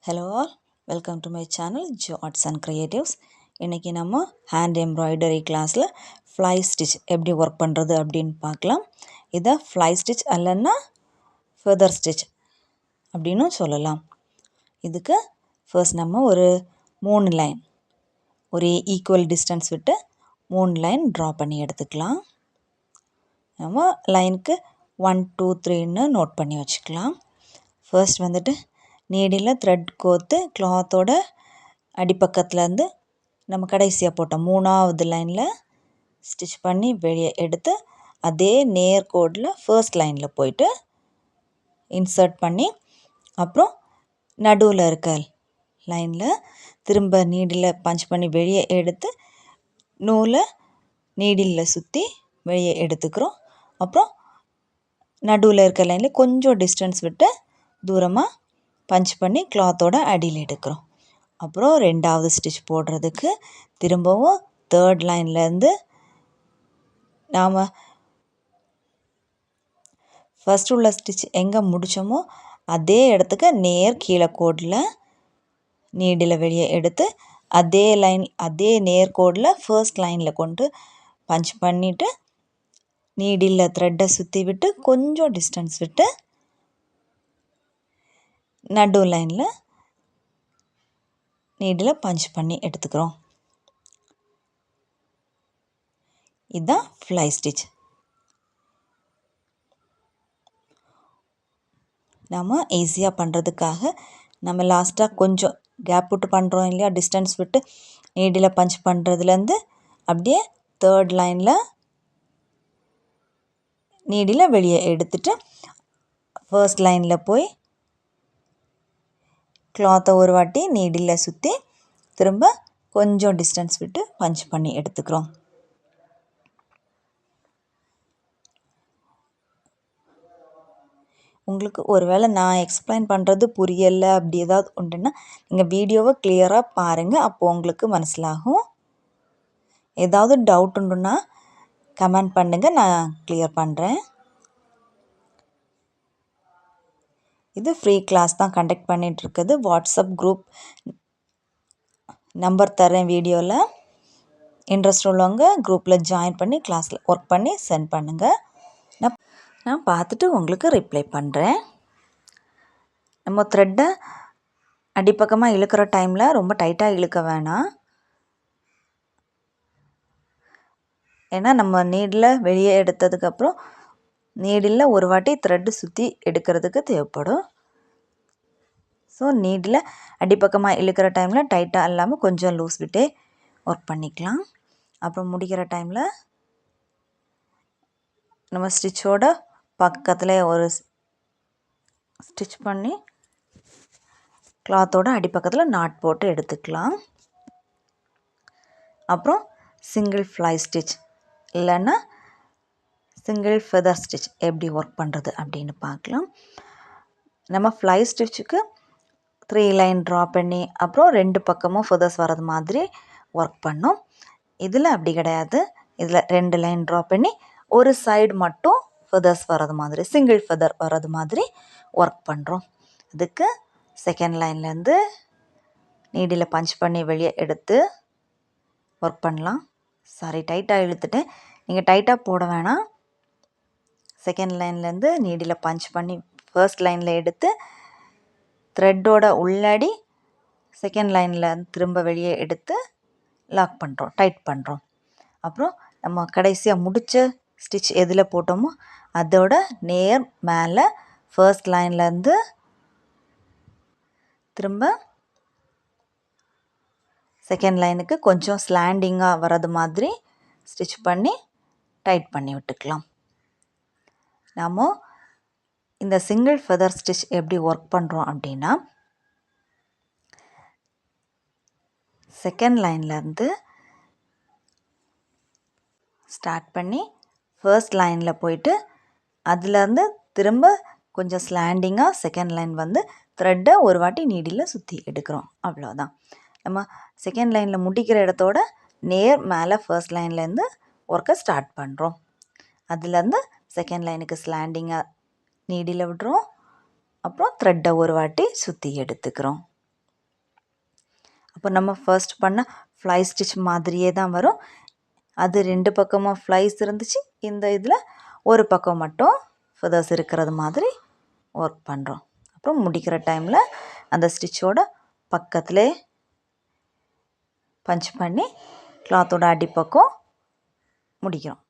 Hello all, welcome to my channel Jo Arts and Creatives. இன்னைக்கு நம்ம hand embroidery கிளாஸில் fly stitch எப்படி work பண்ணுறது அப்படின்னு பார்க்கலாம். இதை ஃப்ளை ஸ்டிச் அல்லன்னா ஃபெதர் ஸ்டிச் அப்படின்னு சொல்லலாம். இதுக்கு ஃபர்ஸ்ட் நம்ம ஒரு 3 லைன் ஒரு ஈக்குவல் டிஸ்டன்ஸ் விட்டு 3 லைன் ட்ரா பண்ணி எடுத்துக்கலாம். நம்ம லைனுக்கு 1 2 3ன்னு நோட் பண்ணி வச்சுக்கலாம். ஃபர்ஸ்ட் வந்துட்டு நீடில் த்ரெட் கோர்த்து கிளாத்தோட அடிப்பக்கத்துலேருந்து நம்ம கடைசியாக போட்டோம் 3வது லைனில் ஸ்டிச் பண்ணி வெளியே எடுத்து அதே நேர்கோடில் ஃபர்ஸ்ட் லைனில் போயிட்டு இன்சர்ட் பண்ணி அப்புறம் நடுவில் இருக்க லைனில் திரும்ப நீடில் பஞ்ச் பண்ணி வெளியே எடுத்து நூலை நீடில் சுற்றி வெளியே எடுத்துக்கிறோம். அப்புறம் நடுவில் இருக்க லைனில் கொஞ்சம் டிஸ்டன்ஸ் விட்டு தூரமாக பஞ்ச் பண்ணி கிளாத்தோட அடியில் எடுக்கிறோம். அப்புறம் 2வது ஸ்டிச் போடுறதுக்கு திரும்பவும் 3rd லைன்லேருந்து நாம் ஃபஸ்ட் உள்ள ஸ்டிச் எங்கே முடித்தோமோ அதே இடத்துக்கு நேர் கீழே கோடில் நீடில் வெளியே எடுத்து அதே நேர்கோடில் ஃபர்ஸ்ட் லைனில் கொண்டு பஞ்ச் பண்ணிவிட்டு நீடில் த்ரெட்டை சுற்றி விட்டு கொஞ்சம் டிஸ்டன்ஸ் விட்டு நடு லைனில் நீடில் பஞ்ச் பண்ணி எடுத்துக்கிறோம். இதுதான் ஃப்ளை ஸ்டிச். நம்ம ஈஸியாக பண்ணுறதுக்காக நம்ம லாஸ்ட்டாக கொஞ்சம் கேப் விட்டு பண்ணுறோம் இல்லையா, டிஸ்டன்ஸ் விட்டு நீடில் பஞ்ச் பண்ணுறதுலேருந்து அப்படியே 3rd லைனில் நீடில் வெளியே எடுத்துட்டு ஃபர்ஸ்ட் லைனில் போய் கிளாத்தை ஒரு வாட்டி நீடில் சுற்றி திரும்ப கொஞ்சம் டிஸ்டன்ஸ் விட்டு பஞ்ச் பண்ணி எடுத்துக்கிறோம். உங்களுக்கு ஒருவேளை நான் எக்ஸ்பிளைன் பண்ணுறது புரியலை அப்படி ஏதாவது உண்டுன்னா நீங்கள் வீடியோவை கிளியராக பாருங்கள், அப்போது உங்களுக்கு மனசிலாகும். ஏதாவது டவுட் உண்டுன்னா கமெண்ட் பண்ணுங்கள், நான் கிளியர் பண்ணுறேன். இது ஃப்ரீ கிளாஸ் தான் கண்டக்ட் பண்ணிகிட்ருக்குது. வாட்ஸ்அப் குரூப் நம்பர் தரேன் வீடியோவில். இன்ட்ரெஸ்ட் உள்ளவங்க குரூப்பில் ஜாயின் பண்ணி கிளாஸில் ஒர்க் பண்ணி சென்ட் பண்ணுங்கள். நான் பார்த்துட்டு உங்களுக்கு ரிப்ளை பண்ணுறேன். நம்ம த்ரெட்டை அடிப்பக்கமாக இழுக்கிற டைமில் ரொம்ப டைட்டாக இழுக்க வேணாம். ஏன்னா நம்ம நீடில் வெளியே எடுத்ததுக்கப்புறம் நீடில் ஒரு வாட்டி த்ரெட்டு சுற்றி எடுக்கிறதுக்கு தேவைப்படும். ஸோ நீடில் அடிப்பக்கமாக இழுக்கிற டைமில் டைட்டாக இல்லாமல் கொஞ்சம் லூஸ் விட்டே ஒர்க் பண்ணிக்கலாம். அப்புறம் முடிக்கிற டைமில் நம்ம ஸ்டிச்சோட பக்கத்தில் ஒரு ஸ்டிச் பண்ணி கிளாத்தோட அடிப்பக்கத்தில் நாட் போட்டு எடுத்துக்கலாம். அப்புறம் சிங்கிள் ஃப்ளை ஸ்டிச் இல்லைன்னா சிங்கிள் ஃபெதர் ஸ்டிச் எப்படி ஒர்க் பண்ணுறது அப்படின்னு பார்க்கலாம். நம்ம ஃப்ளை ஸ்டிச்சுக்கு 3 லைன் ட்ரா பண்ணி அப்புறம் 2 பக்கமும் ஃபெதர்ஸ் வர்றது மாதிரி ஒர்க் பண்ணோம். இதில் அப்படி கிடையாது. இதில் 2 லைன் ட்ரா பண்ணி ஒரு சைடு மட்டும் ஃபெதர்ஸ் வர்றது மாதிரி, சிங்கிள் ஃபெதர் வர்றது மாதிரி ஒர்க் பண்ணுறோம். அதுக்கு செகண்ட் லைன்லேருந்து நீடில் பஞ்ச் பண்ணி வெளியே எடுத்து ஒர்க் பண்ணலாம். சாரி, டைட்டாக இழுத்துட்டேன். நீங்கள் டைட்டாக போட வேணாம். செகண்ட் லைன்லேருந்து நீடில் பஞ்ச் பண்ணி ஃபர்ஸ்ட் லைனில் எடுத்து த்ரெட்டோட உள்ளாடி செகண்ட் லைனில் திரும்ப வெளியே எடுத்து லாக் பண்ணுறோம், டைட் பண்ணுறோம். அப்புறம் நம்ம கடைசியாக முடித்த ஸ்டிச் எதில் போட்டோமோ அதோட நேர் மேலே ஃபர்ஸ்ட் லைன்லேருந்து திரும்ப செகண்ட் லைனுக்கு கொஞ்சம் ஸ்லாண்டிங்காக வர்றது மாதிரி ஸ்டிச் பண்ணி டைட் பண்ணி விட்டுக்கலாம். நாம் இந்த சிங்கிள் ஃபெதர் ஸ்டிச் எப்படி ஒர்க் பண்ணுறோம் அப்படின்னா, செகண்ட் லைன்லேருந்து ஸ்டார்ட் பண்ணி ஃபர்ஸ்ட் லைனில் போயிட்டு அதுலேருந்து திரும்ப கொஞ்சம் ஸ்லாண்டிங்காக செகண்ட் லைன் வந்து த்ரெட்டை ஒரு வாட்டி நீடில் சுற்றி எடுக்கிறோம். அவ்வளோதான். நம்ம செகண்ட் லைனில் முடிக்கிற இடத்தோட நேர் மேலே ஃபர்ஸ்ட் லைன்லேருந்து ஒர்க்கை ஸ்டார்ட் பண்ணுறோம். அதுலேருந்து செகண்ட் லைனுக்கு ஸ்லாண்டிங்காக நீடில் விடுறோம். அப்புறம் த்ரெட்டை ஒரு வாட்டி சுற்றி எடுத்துக்கிறோம். அப்போ நம்ம ஃபர்ஸ்ட் பண்ண ஃப்ளை ஸ்டிச் மாதிரியே தான் வரும். அது 2 பக்கமும் ஃப்ளைஸ் இருந்துச்சு. இந்த இதில் ஒரு பக்கம் மட்டும் ஃபெதர்ஸ் இருக்கிறது மாதிரி ஒர்க் பண்ணுறோம். அப்புறம் முடிக்கிற டைமில் அந்த ஸ்டிச்சோட பக்கத்திலே பஞ்ச் பண்ணி கிளாத்தோட அடிப்பக்கம் முடிக்கிறோம்.